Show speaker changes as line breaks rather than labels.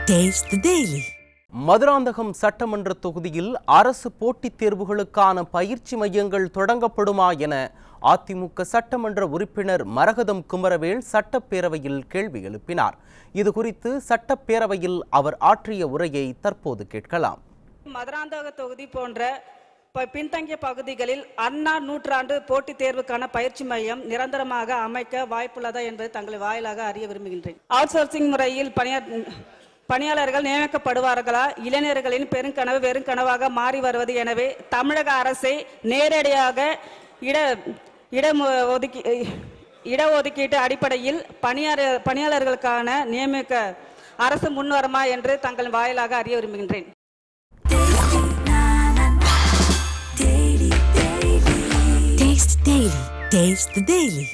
Taste the Daily. Madurantakam சட்டமன்ற தொகுதியில் அரசு போட்டித் தேர்வுகளுக்கான பயிற்சி மையங்கள் தொடங்கப்படுமா என அதிமுக சட்டமன்ற உறுப்பினர் மரகதம் குமரவேல் சட்டப்பேரவையில் கேள்வி எழுப்பினார். இதுகுறித்து சட்டப்பேரவையில் அவர் ஆற்றிய உரையை தற்போது கேட்கலாம்.
மதுராந்தக தொகுதி போன்ற பின்தங்கிய பகுதிகளில் அண்ணா நூற்றாண்டு போட்டித் தேர்வுக்கான பயிற்சி மையம் நிரந்தரமாக அமைக்க வாய்ப்புள்ளதா என்பதை தங்கள் வாயிலாக அறிய விரும்புகின்றேன். அவுட் சோர்சிங் முறையில் பணியாளர்கள் நியமிக்கப்படுவார்களா? இளைஞர்களின் பெருங்கனவு வெறும் கனவாக மாறி வருவது. எனவே தமிழக அரசை நேரடியாக இடஒதுக்கீட்டு அடிப்படையில் பணியாளர்களுக்கான நியமிக்க அரசு முன்வருமா என்று தங்கள் வாயிலாக அறிய விரும்புகின்றேன்.
Taste the Daily.